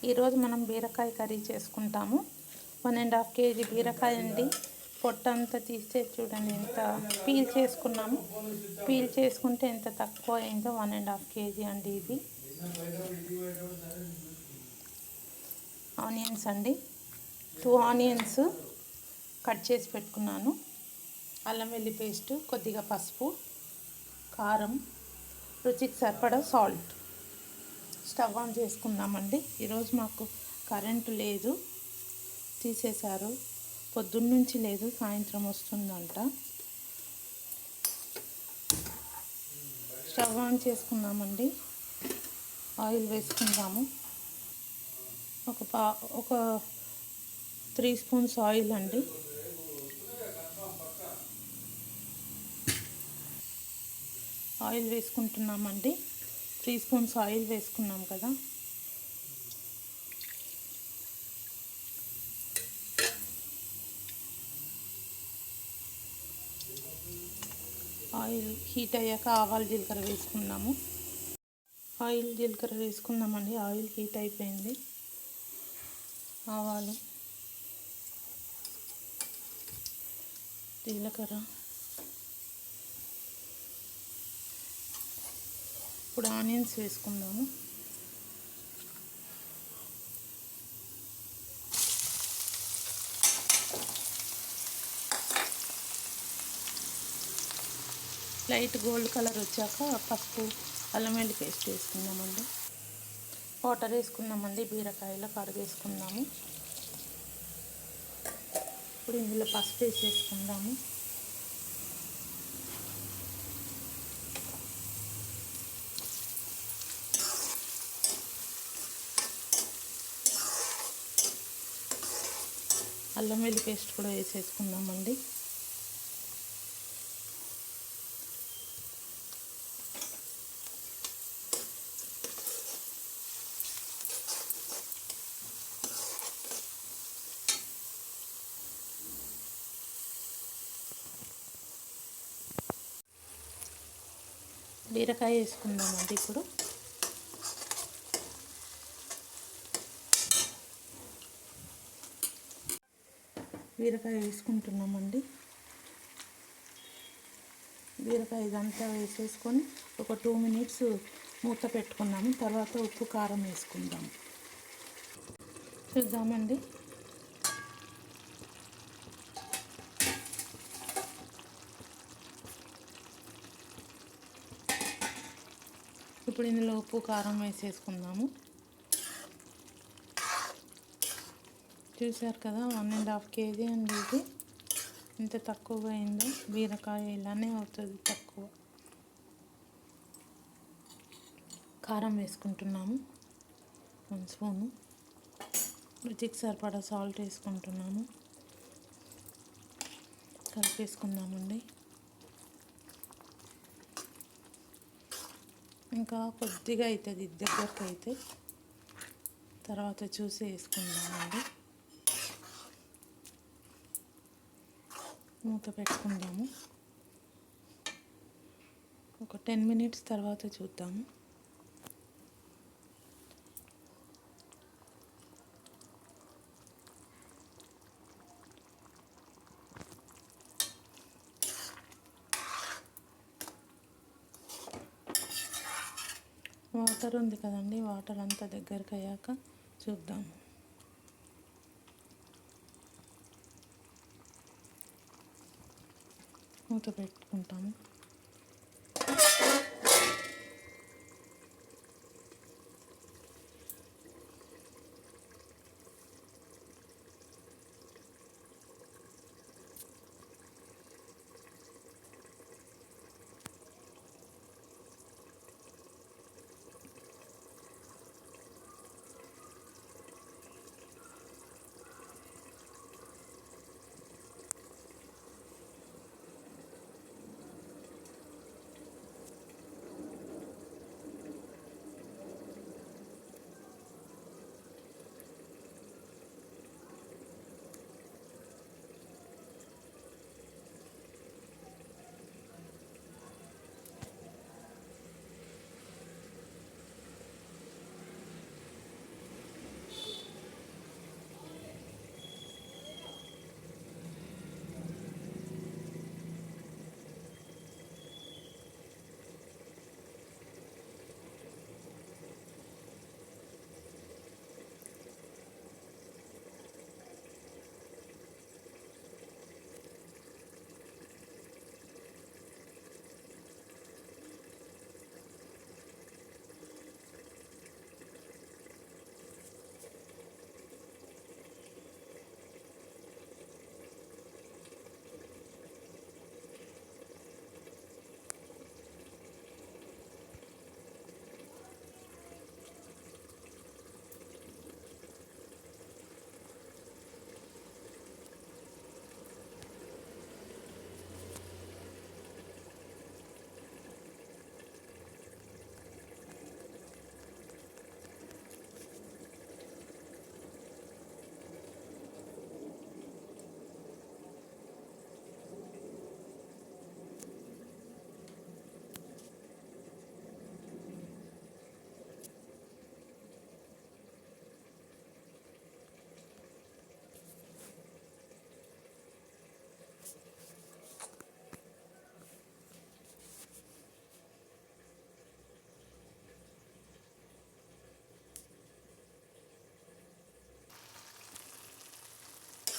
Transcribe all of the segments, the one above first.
ఈరోజు మనం బీరకాయ కర్రీ చేసుకుంటాము. 1.5 kg బీరకాయ అండి. పొట్టంతా తీస్తే చూడండి ఎంత పీల్ చేసుకున్నాము. పీల్ చేసుకుంటే ఎంత తక్కువ అయిందో 1.5 kg అండి. ఇది ఆనియన్స్ అండి, 2 ఆనియన్స్ కట్ చేసి పెట్టుకున్నాను. అల్లం వెల్లి పేస్ట్, కొద్దిగా పసుపు, కారం, రుచికి సరిపడా సాల్ట్. స్టవ్ ఆన్ చేసుకుందామండి. ఈరోజు మాకు కరెంటు లేదు, తీసేశారు. పొద్దున్న నుంచి లేదు, సాయంత్రం వస్తుందంట. స్టవ్ ఆన్ చేసుకుందామండి. ఆయిల్ వేసుకుందాము. ఒక 3 స్పూన్స్ ఆయిల్ అండి. ఆయిల్ వేసుకుంటున్నామండి. 3 స్పూన్స్ ఆయిల్ వేసుకున్నాం కదా. ఆయిల్ హీట్ అయ్యాక ఆవాలు జీలకర్ర వేసుకున్నాము. ఆయిల్ జీలకర్ర వేసుకున్నామండి. ఆయిల్ హీట్ అయిపోయింది. ఆవాలు, జీలకర్ర, ఇప్పుడు ఆనియన్స్ వేసుకుందాము. లైట్ గోల్డ్ కలర్ వచ్చాక పసుపు, అల్లం వెల్లి పేస్ట్ వేసుకుందామండి. వాటర్ వేసుకుందామండి. బీరకాయలో కడిగేసుకుందాము. ఇప్పుడు ఇందులో పసుపు వేసేసుకుందాము. అల్లం వెల్లి పేస్ట్ కూడా వేసేసుకుందామండి. బీరకాయ వేసుకుందామండి. ఇప్పుడు బీరకాయ వేసుకుంటున్నామండి. బీరకాయ ఇదంతా వేసేసుకొని ఒక 2 minutes మూత పెట్టుకున్నాము. తర్వాత ఉప్పు, కారం వేసుకుందాము. చూద్దామండి. ఇప్పుడు ఇందులో ఉప్పు, కారం వేసేసుకుందాము. చూసారు కదా, 1.5 kg అండి. ఇది ఎంత తక్కువగా అయిందో. బీరకాయ ఇలానే అవుతుంది తక్కువ. కారం వేసుకుంటున్నాము 1 స్పూను. రుచికి సరిపడా సాల్ట్ వేసుకుంటున్నాము. కలిపేసుకుందామండి. ఇంకా కొద్దిగా అవుతుంది దగ్గరకు అయితే, తర్వాత చూసి వేసుకుందామండి. మూత పెట్టుకుందాము. ఒక 10 minutes తర్వాత చూద్దాము. వాటర్ ఉంది కదండి, వాటర్ అంతా దగ్గరకు అయ్యాక చూద్దాము. మూత పెట్టుకుంటాము.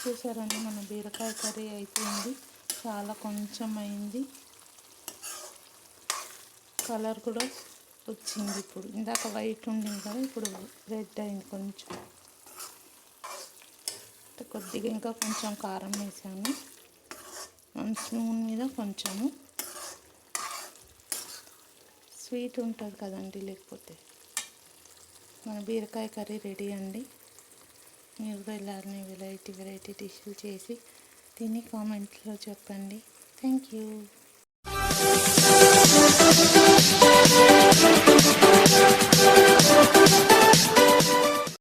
చూసారండి, మన బీరకాయ కర్రీ అయిపోయింది. చాలా కొంచెం అయింది, కలర్ కూడా వచ్చింది. ఇప్పుడు ఇందాక వైట్ ఉండింది కదా, ఇప్పుడు రెడ్ అయింది కొంచెం. కొద్దిగా ఇంకా కొంచెం కారం వేసాను, 1 స్పూన్ మీద కొంచెము. స్వీట్ ఉంటుంది కదండి, లేకపోతే మన బీరకాయ కర్రీ రెడీ అండి. మీరు కూడా ఇలానే వెరైటీ డిష్లు చేసి తిని కామెంట్లో చెప్పండి. Thank you.